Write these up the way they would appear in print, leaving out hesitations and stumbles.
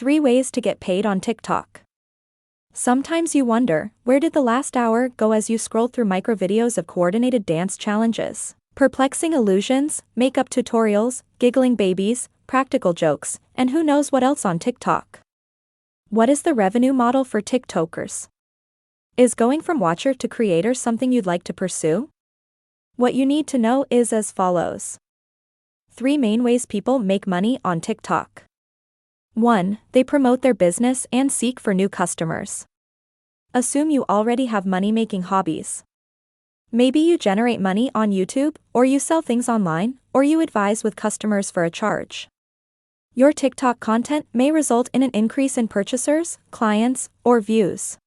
3 ways to get paid on TikTok. Sometimes you wonder, where did the last hour go as you scrolled through micro videos of coordinated dance challenges, perplexing illusions, makeup tutorials, giggling babies, practical jokes, and who knows what else on TikTok? What is the revenue model for TikTokers? Is going from watcher to creator something you'd like to pursue? What you need to know is as follows. 3 main ways people make money on TikTok. 1. They promote their business and seek for new customers. Assume you already have money-making hobbies. Maybe you generate money on YouTube, or you sell things online, or you advise with customers for a charge. Your TikTok content may result in an increase in purchasers, clients, or views.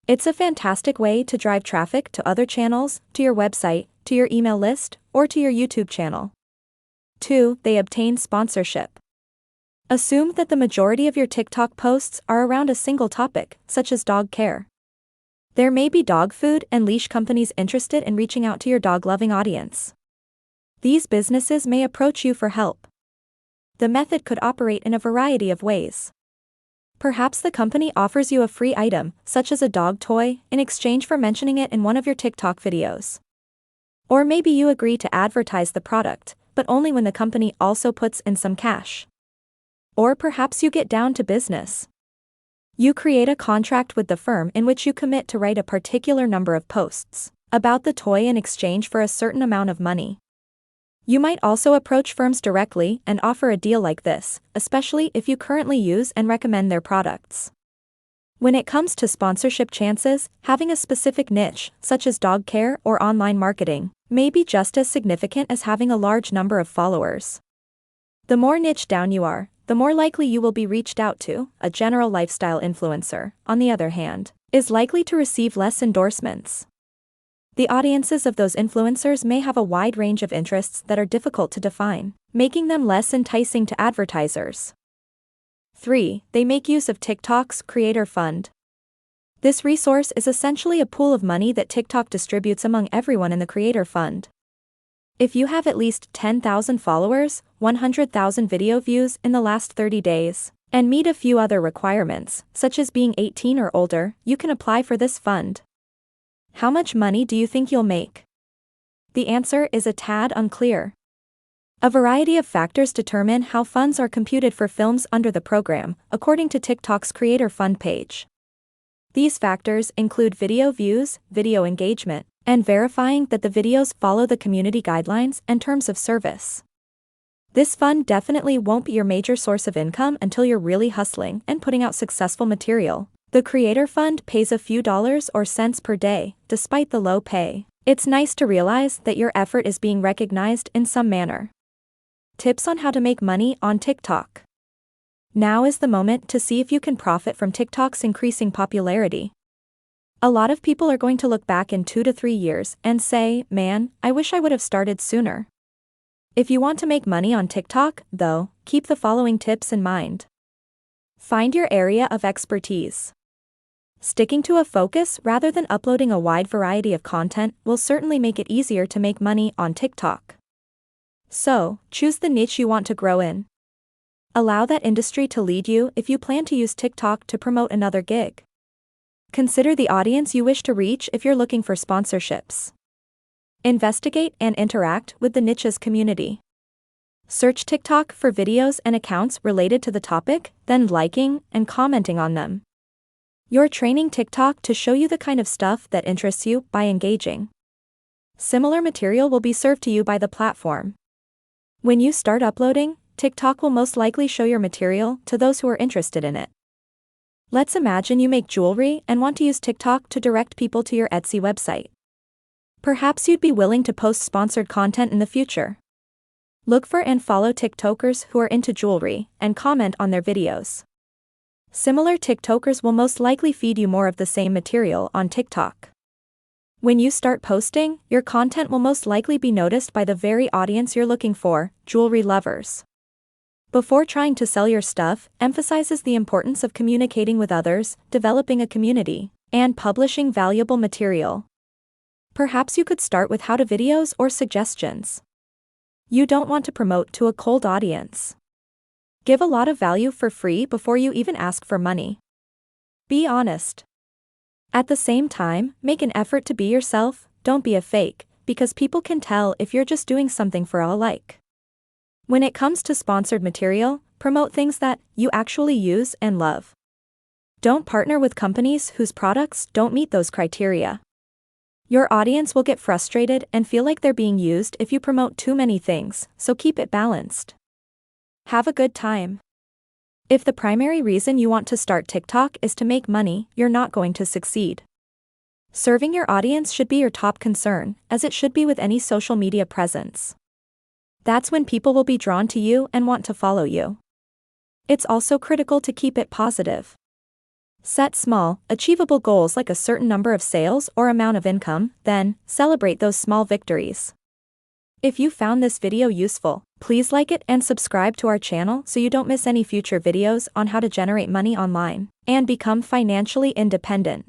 It's a fantastic way to drive traffic to other channels, to your website, to your email list, or to your YouTube channel. 2. They obtain sponsorship. Assume that the majority of your TikTok posts are around a single topic, such as dog care. There may be dog food and leash companies interested in reaching out to your dog-loving audience. These businesses may approach you for help. The method could operate in a variety of ways. Perhaps the company offers you a free item, such as a dog toy, in exchange for mentioning it in one of your TikTok videos. Or maybe you agree to advertise the product, but only when the company also puts in some cash. Or perhaps you get down to business. You create a contract with the firm in which you commit to write a particular number of posts about the toy in exchange for a certain amount of money. You might also approach firms directly and offer a deal like this, especially if you currently use and recommend their products. When it comes to sponsorship chances, having a specific niche, such as dog care or online marketing, may be just as significant as having a large number of followers. The more niche down you are, the more likely you will be reached out to. A general lifestyle influencer, on the other hand, is likely to receive less endorsements. The audiences of those influencers may have a wide range of interests that are difficult to define, making them less enticing to advertisers. 3. They make use of TikTok's Creator Fund. This resource is essentially a pool of money that TikTok distributes among everyone in the Creator Fund. If you have at least 10,000 followers, 100,000 video views in the last 30 days, and meet a few other requirements, such as being 18 or older, you can apply for this fund. How much money do you think you'll make? The answer is a tad unclear. A variety of factors determine how funds are computed for films under the program, according to TikTok's Creator Fund page. These factors include video views, video engagement, and verifying that the videos follow the community guidelines and terms of service. This fund definitely won't be your major source of income until you're really hustling and putting out successful material. The Creator Fund pays a few dollars or cents per day, despite the low pay. It's nice to realize that your effort is being recognized in some manner. Tips on how to make money on TikTok. Now is the moment to see if you can profit from TikTok's increasing popularity. A lot of people are going to look back in 2 to 3 years and say, man, I wish I would have started sooner. If you want to make money on TikTok, though, keep the following tips in mind. Find your area of expertise. Sticking to a focus rather than uploading a wide variety of content will certainly make it easier to make money on TikTok. So, choose the niche you want to grow in. Allow that industry to lead you if you plan to use TikTok to promote another gig. Consider the audience you wish to reach if you're looking for sponsorships. Investigate and interact with the niche's community. Search TikTok for videos and accounts related to the topic, then liking and commenting on them. You're training TikTok to show you the kind of stuff that interests you by engaging. Similar material will be served to you by the platform. When you start uploading, TikTok will most likely show your material to those who are interested in it. Let's imagine you make jewelry and want to use TikTok to direct people to your Etsy website. Perhaps you'd be willing to post sponsored content in the future. Look for and follow TikTokers who are into jewelry and comment on their videos. Similar TikTokers will most likely feed you more of the same material on TikTok. When you start posting, your content will most likely be noticed by the very audience you're looking for, jewelry lovers. Before trying to sell your stuff, emphasizes the importance of communicating with others, developing a community, and publishing valuable material. Perhaps you could start with how-to videos or suggestions. You don't want to promote to a cold audience. Give a lot of value for free before you even ask for money. Be honest. At the same time, make an effort to be yourself, don't be a fake, because people can tell if you're just doing something for a like. When it comes to sponsored material, promote things that you actually use and love. Don't partner with companies whose products don't meet those criteria. Your audience will get frustrated and feel like they're being used if you promote too many things, so keep it balanced. Have a good time. If the primary reason you want to start TikTok is to make money, you're not going to succeed. Serving your audience should be your top concern, as it should be with any social media presence. That's when people will be drawn to you and want to follow you. It's also critical to keep it positive. Set small, achievable goals like a certain number of sales or amount of income, then celebrate those small victories. If you found this video useful, please like it and subscribe to our channel so you don't miss any future videos on how to generate money online and become financially independent.